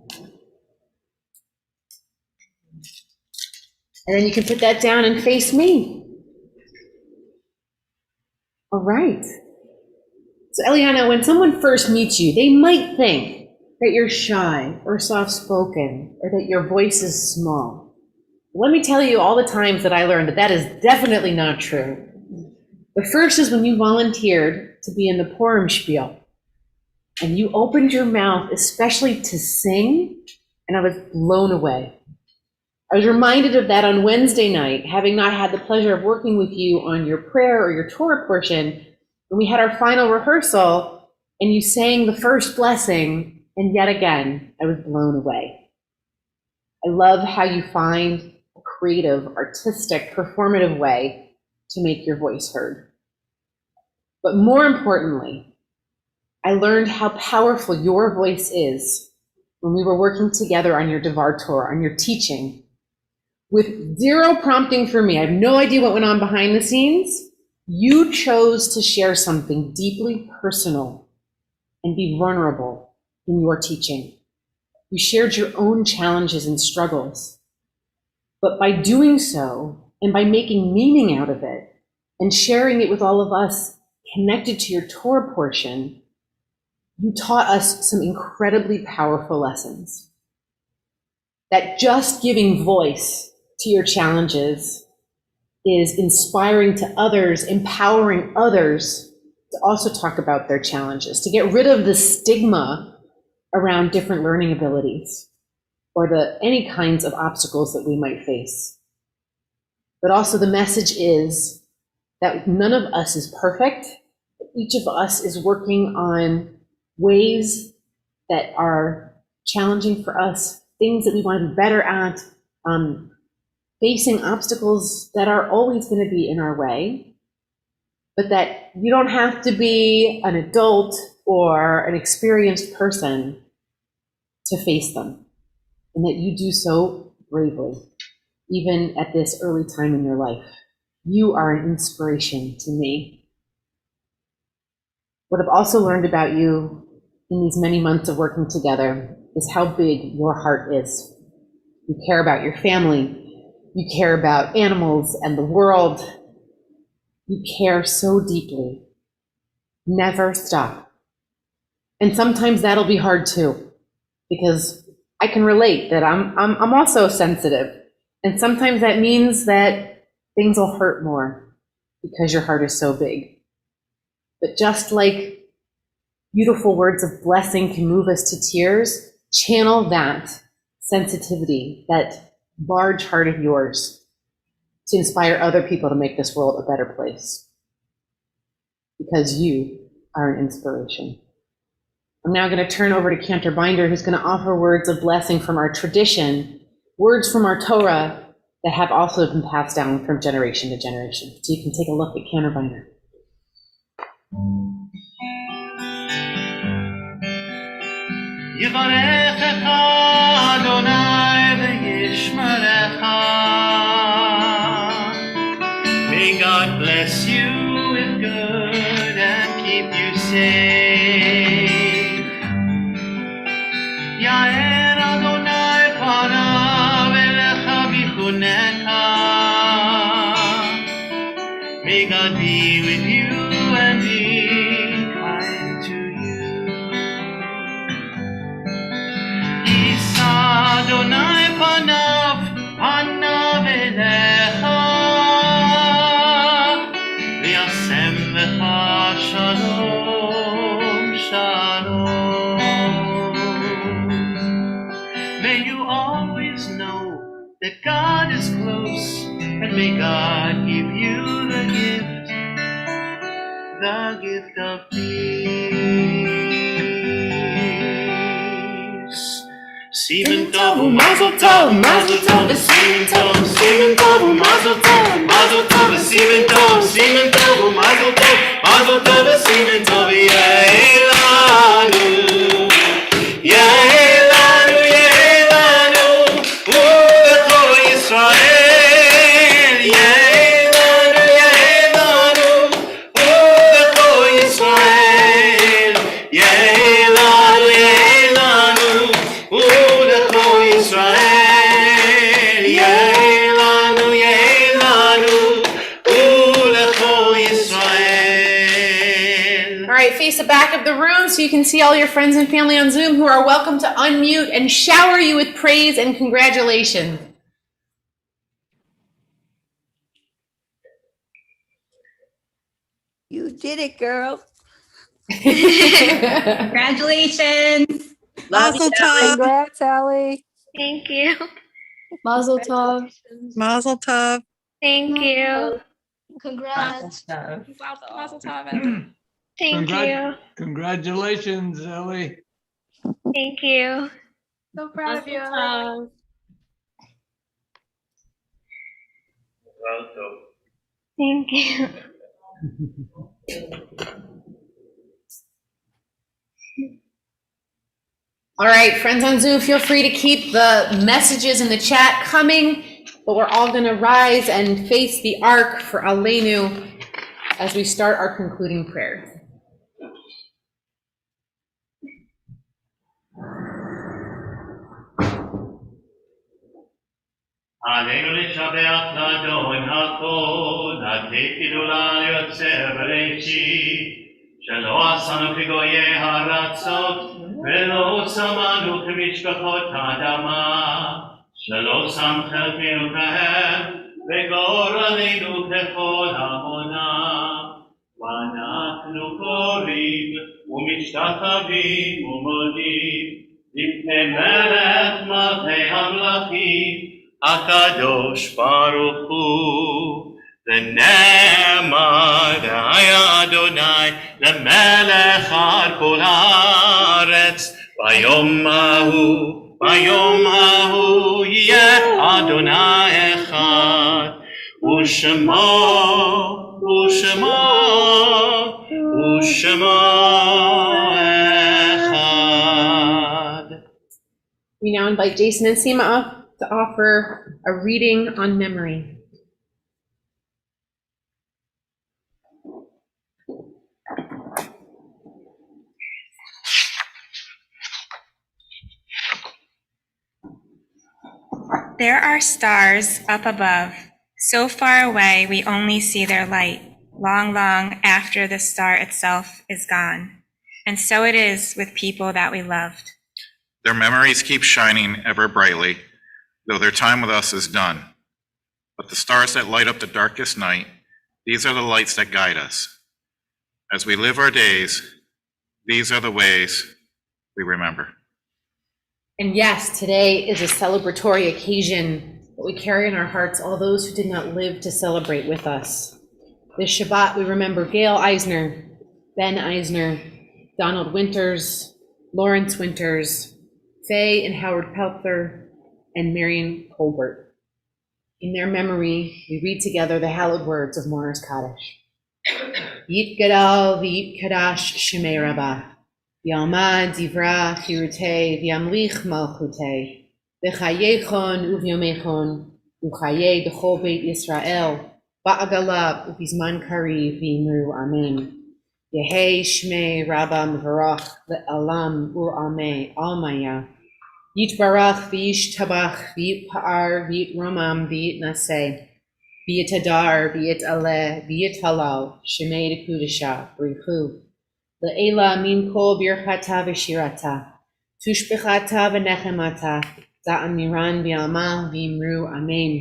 And then you can put that down and face me. All right. So Eliana, when someone first meets you, they might think that you're shy or soft-spoken or that your voice is small. Let me tell you all the times that I learned that that is definitely not true. The first is when you volunteered to be in the Purim Spiel and you opened your mouth, especially to sing, and I was blown away. I was reminded of that on Wednesday night, having not had the pleasure of working with you on your prayer or your Torah portion. When we had our final rehearsal and you sang the first blessing, and yet again, I was blown away. I love how you find a creative, artistic, performative way to make your voice heard. But more importantly, I learned how powerful your voice is when we were working together on your Devar Torah, on your teaching. with zero prompting for me. I have no idea what went on behind the scenes. You chose to share something deeply personal and be vulnerable in your teaching. You shared your own challenges and struggles. But by doing so, and by making meaning out of it, and sharing it with all of us connected to your Torah portion, you taught us some incredibly powerful lessons. That just giving voice to your challenges is inspiring to others, empowering others to also talk about their challenges, to get rid of the stigma around different learning abilities or any kinds of obstacles that we might face. But also the message is that none of us is perfect. Each of us is working on ways that are challenging for us, things that we want to be better at, facing obstacles that are always going to be in our way, but that you don't have to be an adult or an experienced person to face them, and that you do so bravely, even at this early time in your life. You are an inspiration to me. What I've also learned about you in these many months of working together is how big your heart is. You care about your family. You care about animals and the world. You care so deeply. Never stop. And sometimes that'll be hard too, because I can relate that I'm also sensitive. And sometimes that means that things will hurt more because your heart is so big. But just like beautiful words of blessing can move us to tears, channel that sensitivity, that large heart of yours, to inspire other people to make this world a better place. Because you are an inspiration. I'm now going to turn over to Cantor Binder, who's going to offer words of blessing from our tradition, words from our Torah that have also been passed down from generation to generation. So you can take a look at Cantor Binder. יברכך אדוני וישמרך. May God bless you with good and keep you safe. יאר אדוני פניו אליך ויחונך. May God be with you and be kind to you. Adonai panav elecha v'yasem lecha shalom shalom. May you always know that God is close, and may God give you the gift of peace. Sieben Tov u'Mazel Tov, Mazel Tov v'Sieben Tov, Sieben Tov u'Mazel Tov, Mazel Tov v'Sieben Tov, Sieben Tov u'Mazel Tov, Mazel Tov v'Sieben Tov, Ye'elanu, Ye'elanu, Ye'elanu, u'lecho Yisrael, Ye'elanu, Ye'elanu, u'lecho Yisrael, Ye'elanu, Ye'elanu, u'lecho Yisrael, Ye'elanu, Ye'elanu, u'lecho Yisrael. All right, face the back of the room so you can see all your friends and family on Zoom who are welcome to unmute and shower you with praise and congratulations. You did it, girl. Congratulations. Mazel tov. Congrats, Allie. Thank you. Mazel tov. Mazel tov. Thank you. Congrats. Mazel tov, Ellie. Thank you. Congratulations, Ellie. Thank you. So proud of you, Ellie. Thank you. All right, friends on Zoom, feel free to keep the messages in the chat coming. but we're all going to rise and face the ark for Aleinu as we start our concluding prayer. עלינו לשבח לאדון הכל, לתת גדולה ליוצר בראשית, שלא עשנו כגויי הארצות, ולא שמנו כמשפחות האדמה, שלא שם חלקנו כהם, וגורלנו ככל המונם. ואנחנו קוראים ומשתחווים ומודים, לפני מלך מלכי המלכים, הקדוש ברוך הוא, ונאמר היה אדוני למלך על כל הארץ, ביום ההוא יהיה אדוני אחד, ושמו אחד. We now invite Jason and Seema up to offer a reading on memory. There are stars up above, so far away we only see their light, long, long after the star itself is gone. And so it is with people that we loved. Their memories keep shining ever brightly, though their time with us is done. But the stars that light up the darkest night, these are the lights that guide us. As we live our days, these are the ways we remember. And yes, today is a celebratory occasion, but we carry in our hearts all those who did not live to celebrate with us. This Shabbat, we remember Gail Eisner, Ben Eisner, Donald Winters, Lawrence Winters, Faye and Howard Pelther, and Marion Colbert. In their memory, we read together the hallowed words of Mourner's Kaddish. Yit Gadal v'yit Kadash Shemei Rabbah, v'yalmad divra chirutei v'yamlich malchutei, v'chayechon uv'yomechon, v'chayei b'chol beit Yisrael, ba'agalav uv'izman kariv v'imru amen. Yehei Shmei Rabbah Mevarach le'alam u'amei almaya. Yitbarach v'yish tabach v'yit pa'ar v'yit romam v'yit naseh v'yit hadar v'yit aleh v'yit halal shemei dekudesha brichu le'ela min kol birchata v'shirata tushbechata v'nechemata za'an miran v'alma v'imru amen.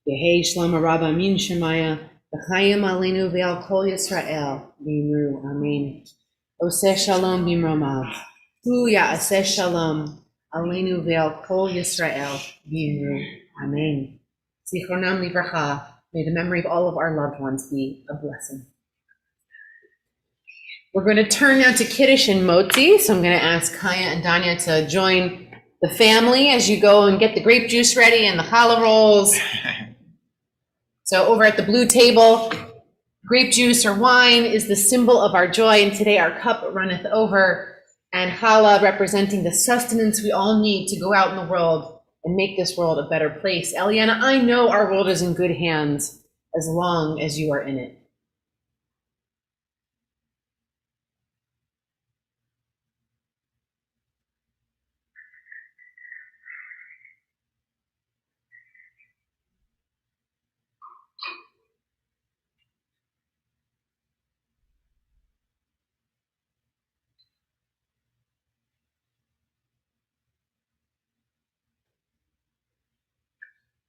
Yehei Shlomo Rabba min shemaya v'chayim aleinu v'al kol Yisrael v'imru amen. Oseh shalom b'imromav hu ya'aseh shalom Aleinu ve'al kol Yisrael v'imru amen. Zichronam livracha. May the memory of all of our loved ones be a blessing. We're going to turn now to Kiddush and Motzi. So I'm going to ask Kaya and Danya to join the family as you go and get the grape juice ready and the challah rolls. So over at the blue table, grape juice or wine is the symbol of our joy, and today our cup runneth over. And challah representing the sustenance we all need to go out in the world and make this world a better place. Eliana, I know our world is in good hands as long as you are in it.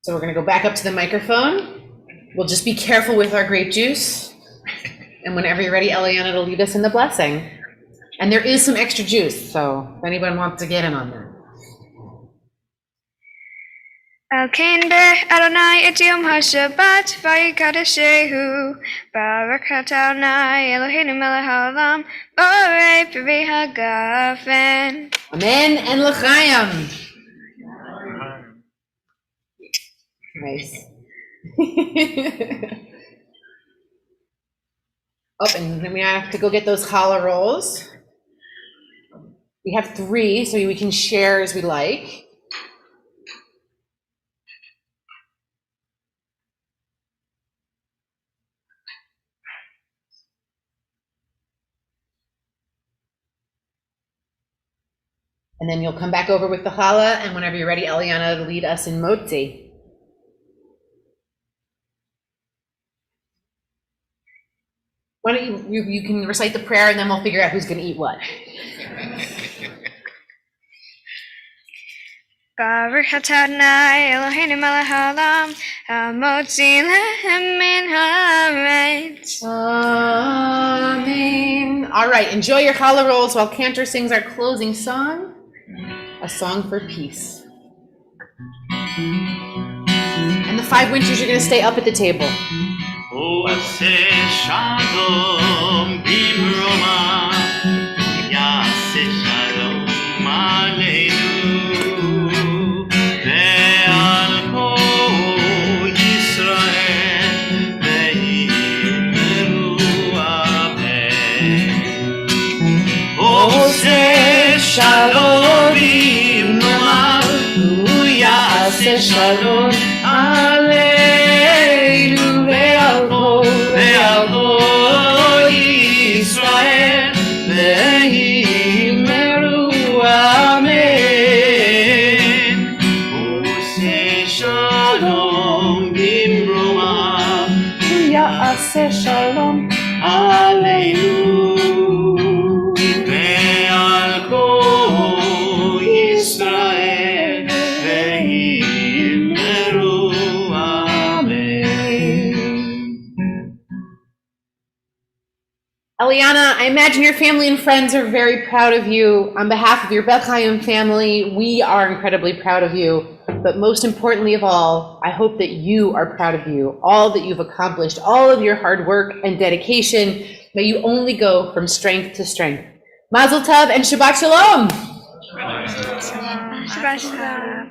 So we're going to go back up to the microphone. We'll just be careful with our grape juice. And whenever you're ready, Eliana will lead us in the blessing. And there is some extra juice, so if anyone wants to get in on that. Elkein Adonai et yom ha-Shabbat v'yikadeshehu barak Adonai Eloheinu melech haolam borei peri hagafen. Amen and l'chaim. Nice. Oh, and then we have to go get those challah rolls. We have 3, so we can share as we like. And then you'll come back over with the challah, and whenever you're ready, Eliana, to lead us in motzi. Why don't you can recite the prayer, and then we'll figure out who's going to eat what. Baruch atah Adonai Eloheinu melech haolam, hamotzi lechem min haaretz. Amen. All right, enjoy your challah rolls while Cantor sings our closing song, A Song for Peace. And the 5 winters, you're going to stay up at the table. Ose shalom bimroma, yase shalom aleinu, ve'al kol Yisrael, ve'yimeru amen. Ose shalom bimroma, yase shalom aleinu. Ve'al Yisrael ve'yimeru amen. Ose shalom bimromav ya'aseh shalom aleinu. Ve'al kol Yisrael ve'yimeru Eliana, I imagine your family and friends are very proud of you. On behalf of your Beth Chaim family, we are incredibly proud of you. But most importantly of all, I hope that you are proud of you, all that you've accomplished, all of your hard work and dedication. May you only go from strength to strength. Mazel Tov and Shabbat Shalom. Shabbat Shalom.